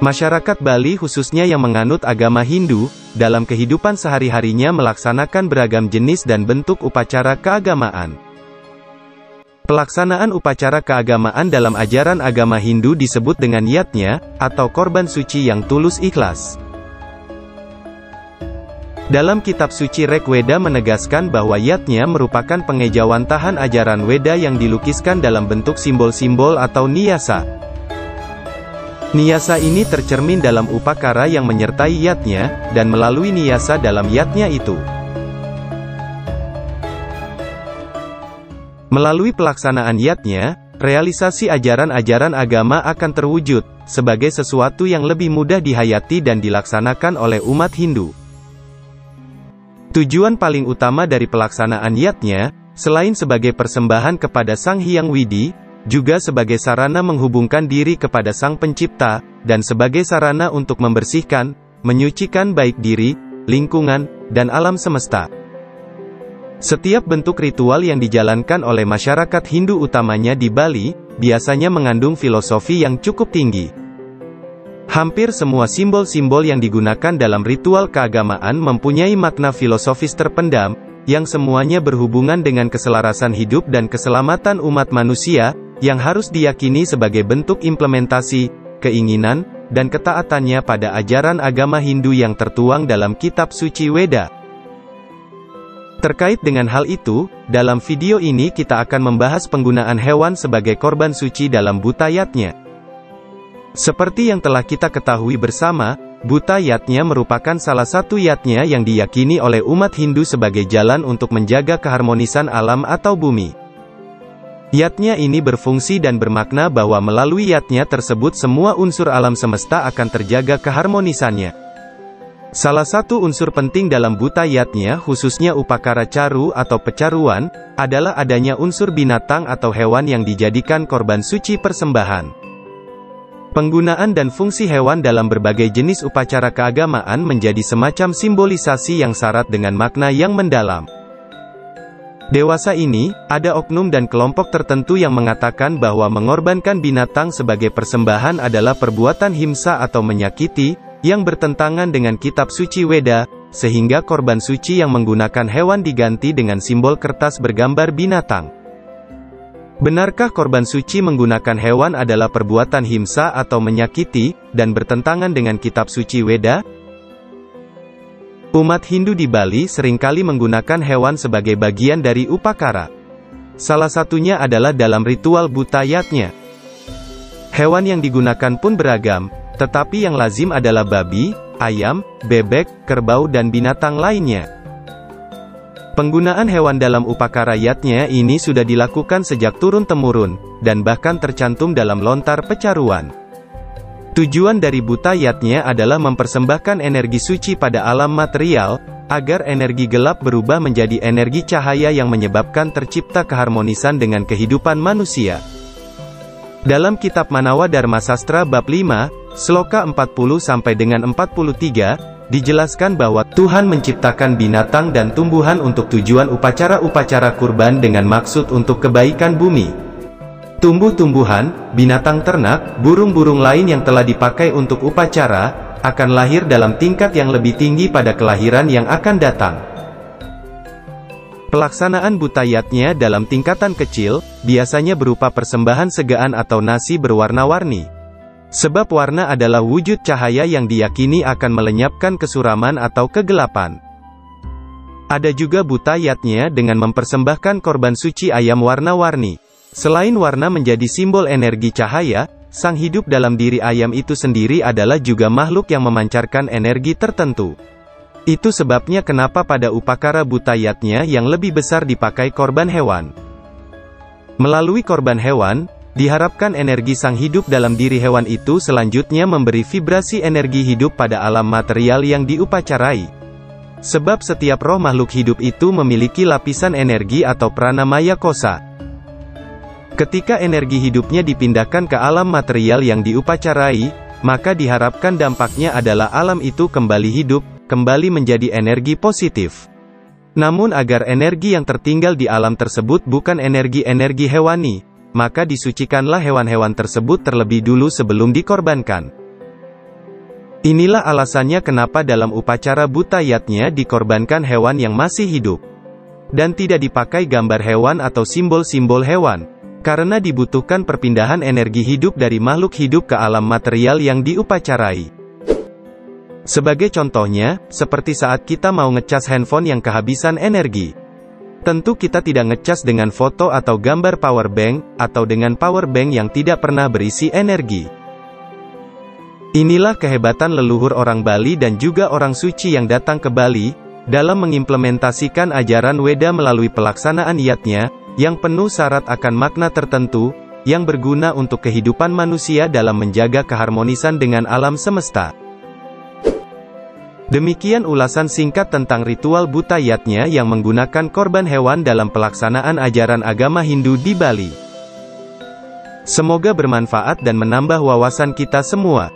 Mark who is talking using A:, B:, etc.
A: Masyarakat Bali khususnya yang menganut agama Hindu, dalam kehidupan sehari-harinya melaksanakan beragam jenis dan bentuk upacara keagamaan. Pelaksanaan upacara keagamaan dalam ajaran agama Hindu disebut dengan yatnya, atau korban suci yang tulus ikhlas. Dalam kitab suci Rig Weda menegaskan bahwa yatnya merupakan pengejawantahan ajaran Weda yang dilukiskan dalam bentuk simbol-simbol atau niyasa. Niyasa ini tercermin dalam upakara yang menyertai yatnya, dan melalui niyasa dalam yatnya itu. Melalui pelaksanaan yatnya, realisasi ajaran-ajaran agama akan terwujud, sebagai sesuatu yang lebih mudah dihayati dan dilaksanakan oleh umat Hindu. Tujuan paling utama dari pelaksanaan yatnya, selain sebagai persembahan kepada Sang Hyang Widi, juga sebagai sarana menghubungkan diri kepada Sang Pencipta, dan sebagai sarana untuk membersihkan, menyucikan baik diri, lingkungan, dan alam semesta. Setiap bentuk ritual yang dijalankan oleh masyarakat Hindu utamanya di Bali, biasanya mengandung filosofi yang cukup tinggi. Hampir semua simbol-simbol yang digunakan dalam ritual keagamaan mempunyai makna filosofis terpendam, yang semuanya berhubungan dengan keselarasan hidup dan keselamatan umat manusia, yang harus diyakini sebagai bentuk implementasi, keinginan, dan ketaatannya pada ajaran agama Hindu yang tertuang dalam kitab suci Weda. Terkait dengan hal itu, dalam video ini kita akan membahas penggunaan hewan sebagai korban suci dalam buta yatnya. Seperti yang telah kita ketahui bersama, buta yatnya merupakan salah satu yatnya yang diyakini oleh umat Hindu sebagai jalan untuk menjaga keharmonisan alam atau bumi. Yatnya ini berfungsi dan bermakna bahwa melalui yatnya tersebut semua unsur alam semesta akan terjaga keharmonisannya. Salah satu unsur penting dalam buta yatnya khususnya upakara caru atau pecaruan, adalah adanya unsur binatang atau hewan yang dijadikan korban suci persembahan. Penggunaan dan fungsi hewan dalam berbagai jenis upacara keagamaan menjadi semacam simbolisasi yang syarat dengan makna yang mendalam. Dewasa ini, ada oknum dan kelompok tertentu yang mengatakan bahwa mengorbankan binatang sebagai persembahan adalah perbuatan himsa atau menyakiti, yang bertentangan dengan kitab suci Weda, sehingga korban suci yang menggunakan hewan diganti dengan simbol kertas bergambar binatang. Benarkah korban suci menggunakan hewan adalah perbuatan himsa atau menyakiti, dan bertentangan dengan kitab suci Weda? Umat Hindu di Bali seringkali menggunakan hewan sebagai bagian dari upakara. Salah satunya adalah dalam ritual buta yatnya. Hewan yang digunakan pun beragam, tetapi yang lazim adalah babi, ayam, bebek, kerbau dan binatang lainnya. Penggunaan hewan dalam upakara yatnya ini sudah dilakukan sejak turun-temurun, dan bahkan tercantum dalam lontar pecaruan. Tujuan dari buta yatnya adalah mempersembahkan energi suci pada alam material, agar energi gelap berubah menjadi energi cahaya yang menyebabkan tercipta keharmonisan dengan kehidupan manusia. Dalam kitab Manawa Dharma Sastra bab 5, sloka 40 sampai dengan 43, dijelaskan bahwa Tuhan menciptakan binatang dan tumbuhan untuk tujuan upacara-upacara kurban dengan maksud untuk kebaikan bumi. Tumbuh-tumbuhan, binatang ternak, burung-burung lain yang telah dipakai untuk upacara, akan lahir dalam tingkat yang lebih tinggi pada kelahiran yang akan datang. Pelaksanaan buta yatnya dalam tingkatan kecil, biasanya berupa persembahan segaan atau nasi berwarna-warni. Sebab warna adalah wujud cahaya yang diyakini akan melenyapkan kesuraman atau kegelapan. Ada juga buta yatnya dengan mempersembahkan korban suci ayam warna-warni. Selain warna menjadi simbol energi cahaya, sang hidup dalam diri ayam itu sendiri adalah juga makhluk yang memancarkan energi tertentu. Itu sebabnya kenapa pada upakara buta yatnya yang lebih besar dipakai korban hewan. Melalui korban hewan, diharapkan energi sang hidup dalam diri hewan itu selanjutnya memberi vibrasi energi hidup pada alam material yang diupacarai. Sebab setiap roh makhluk hidup itu memiliki lapisan energi atau pranamaya kosa. Ketika energi hidupnya dipindahkan ke alam material yang diupacarai, maka diharapkan dampaknya adalah alam itu kembali hidup, kembali menjadi energi positif. Namun agar energi yang tertinggal di alam tersebut bukan energi-energi hewani, maka disucikanlah hewan-hewan tersebut terlebih dulu sebelum dikorbankan. Inilah alasannya kenapa dalam upacara buta yatnya dikorbankan hewan yang masih hidup. Dan tidak dipakai gambar hewan atau simbol-simbol hewan. Karena dibutuhkan perpindahan energi hidup dari makhluk hidup ke alam material yang diupacarai. Sebagai contohnya, seperti saat kita mau ngecas handphone yang kehabisan energi. Tentu kita tidak ngecas dengan foto atau gambar power bank, atau dengan power bank yang tidak pernah berisi energi. Inilah kehebatan leluhur orang Bali dan juga orang suci yang datang ke Bali, dalam mengimplementasikan ajaran Weda melalui pelaksanaan yatnya, yang penuh syarat akan makna tertentu, yang berguna untuk kehidupan manusia dalam menjaga keharmonisan dengan alam semesta. Demikian ulasan singkat tentang ritual buta yatnya yang menggunakan korban hewan dalam pelaksanaan ajaran agama Hindu di Bali. Semoga bermanfaat dan menambah wawasan kita semua.